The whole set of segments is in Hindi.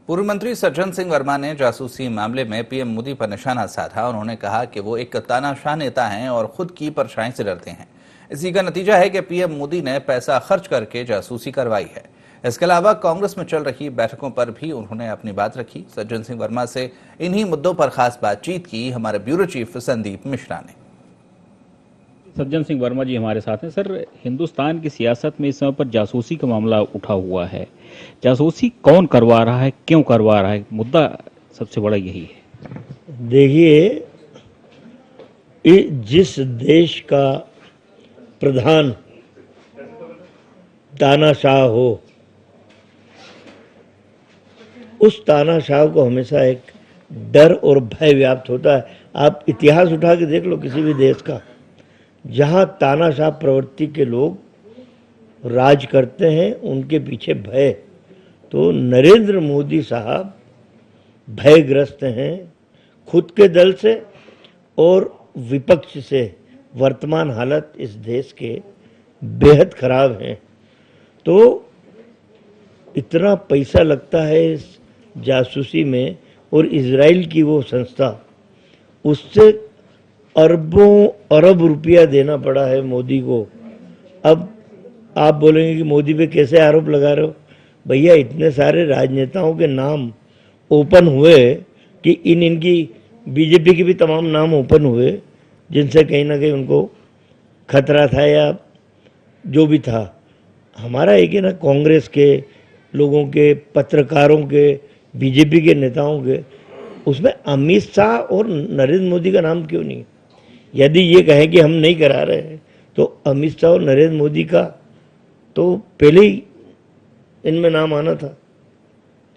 पूर्व मंत्री सज्जन सिंह वर्मा ने जासूसी मामले में पीएम मोदी पर निशाना साधा। उन्होंने कहा कि वो एक तानाशाह नेता हैं और खुद की परछाई से डरते हैं। इसी का नतीजा है कि पीएम मोदी ने पैसा खर्च करके जासूसी करवाई है। इसके अलावा कांग्रेस में चल रही बैठकों पर भी उन्होंने अपनी बात रखी। सज्जन सिंह वर्मा से इन्हीं मुद्दों पर खास बातचीत की हमारे ब्यूरो चीफ संदीप मिश्रा ने। सज्जन सिंह वर्मा जी हमारे साथ हैं। सर, हिंदुस्तान की सियासत में इस समय पर जासूसी का मामला उठा हुआ है। जासूसी कौन करवा रहा है, क्यों करवा रहा है, मुद्दा सबसे बड़ा यही है। देखिए, जिस देश का प्रधान तानाशाह हो, उस तानाशाह को हमेशा एक डर और भय व्याप्त होता है। आप इतिहास उठा के देख लो किसी भी देश का, जहाँ तानाशाह प्रवृत्ति के लोग राज करते हैं, उनके पीछे भय। तो नरेंद्र मोदी साहब भयग्रस्त हैं, खुद के दल से और विपक्ष से। वर्तमान हालत इस देश के बेहद खराब हैं। तो इतना पैसा लगता है इस जासूसी में, और इजराइल की वो संस्था, उससे अरबों अरब रुपया देना पड़ा है मोदी को। अब आप बोलेंगे कि मोदी पे कैसे आरोप लगा रहे हो। भैया, इतने सारे राजनेताओं के नाम ओपन हुए कि इनकी बीजेपी के भी तमाम नाम ओपन हुए, जिनसे कहीं ना कहीं उनको खतरा था या जो भी था। हमारा एक है ना, कांग्रेस के लोगों के, पत्रकारों के, बीजेपी के नेताओं के, उसमें अमित शाह और नरेंद्र मोदी का नाम क्यों नहीं? यदि ये कहें कि हम नहीं करा रहे हैं, तो अमित शाह और नरेंद्र मोदी का तो पहले ही इनमें नाम आना था।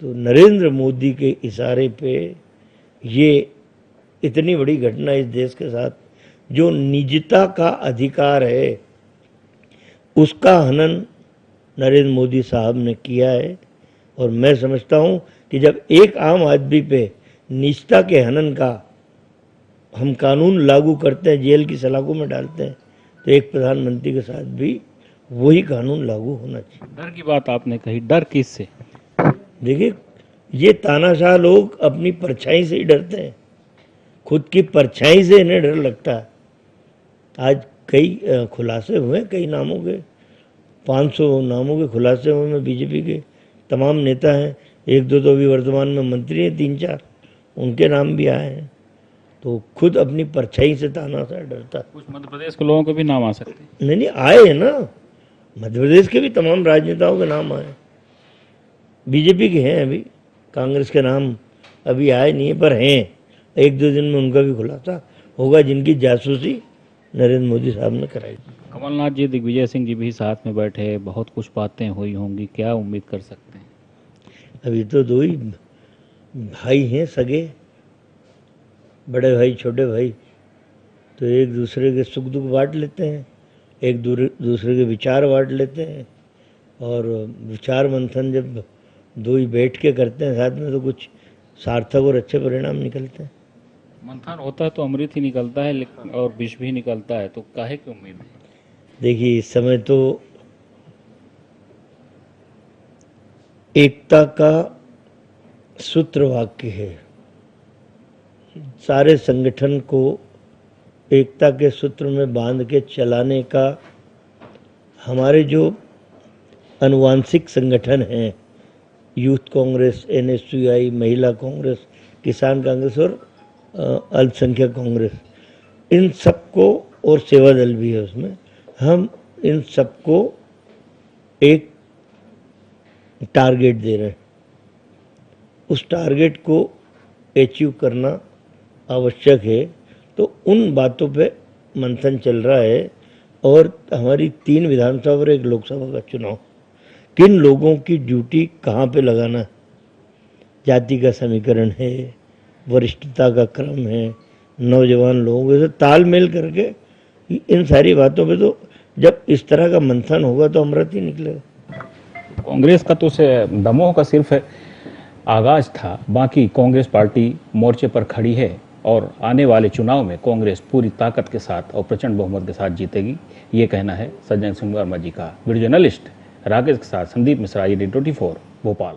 तो नरेंद्र मोदी के इशारे पे ये इतनी बड़ी घटना इस देश के साथ, जो निजता का अधिकार है, उसका हनन नरेंद्र मोदी साहब ने किया है। और मैं समझता हूं कि जब एक आम आदमी पे निजता के हनन का हम कानून लागू करते हैं, जेल की सलाखों में डालते हैं, तो एक प्रधानमंत्री के साथ भी वही कानून लागू होना चाहिए। डर की बात आपने कही, डर किससे? देखिए, ये तानाशाह लोग अपनी परछाई से ही डरते हैं, खुद की परछाई से इन्हें डर लगता है। आज कई खुलासे हुए, कई नामों के, 500 नामों के खुलासे हुए में बीजेपी के तमाम नेता हैं। एक दो तो अभी वर्तमान में मंत्री हैं, 3-4 उनके नाम भी आए हैं। तो खुद अपनी परछाई से तानाशाह डरता है। कुछ मध्य प्रदेश के लोगों के भी नाम आ सकते हैं। नहीं, आए हैं ना, मध्य प्रदेश के भी तमाम राजनेताओं के नाम आए। बीजेपी के हैं, अभी कांग्रेस के नाम अभी आए नहीं है, पर हैं। 1-2 दिन में उनका भी खुलासा होगा, जिनकी जासूसी नरेंद्र मोदी साहब ने कराई। कमलनाथ जी, दिग्विजय सिंह जी भी साथ में बैठे, बहुत कुछ बातें हुई होंगी, क्या उम्मीद कर सकते हैं? अभी तो 2 ही भाई हैं सगे, बड़े भाई छोटे भाई, तो एक दूसरे के सुख दुख बांट लेते हैं, एक दूसरे के विचार बांट लेते हैं। और विचार मंथन जब 2 ही बैठ के करते हैं साथ में, तो कुछ सार्थक और अच्छे परिणाम निकलते हैं। मंथन होता है तो अमृत ही निकलता है, लेकिन और विष भी निकलता है, तो काहे की उम्मीद है? देखिए, इस समय तो एकता का सूत्र वाक्य है। सारे संगठन को एकता के सूत्र में बांध के चलाने का हमारे जो अनुवांशिक संगठन हैं, यूथ कांग्रेस, NSUI, महिला कांग्रेस, किसान कांग्रेस और अल्पसंख्यक कांग्रेस, इन सबको, और सेवा दल भी है उसमें, हम इन सबको एक टारगेट दे रहे हैं। उस टारगेट को अचीव करना आवश्यक है। तो उन बातों पे मंथन चल रहा है। और हमारी 3 विधानसभा और 1 लोकसभा का चुनाव, किन लोगों की ड्यूटी कहाँ पे लगाना है, जाति का समीकरण है, वरिष्ठता का क्रम है, नौजवान लोगों से तालमेल करके, इन सारी बातों पे तो जब इस तरह का मंथन होगा तो अमृत ही निकलेगा। कांग्रेस का तो दमोह का सिर्फ आगाज था, बाकी कांग्रेस पार्टी मोर्चे पर खड़ी है और आने वाले चुनाव में कांग्रेस पूरी ताकत के साथ और प्रचंड बहुमत के साथ जीतेगी, ये कहना है सज्जन सिंह वर्मा जी का। वीडियो जर्नलिस्ट राकेश के साथ संदीप मिश्रा, IDN 24 भोपाल।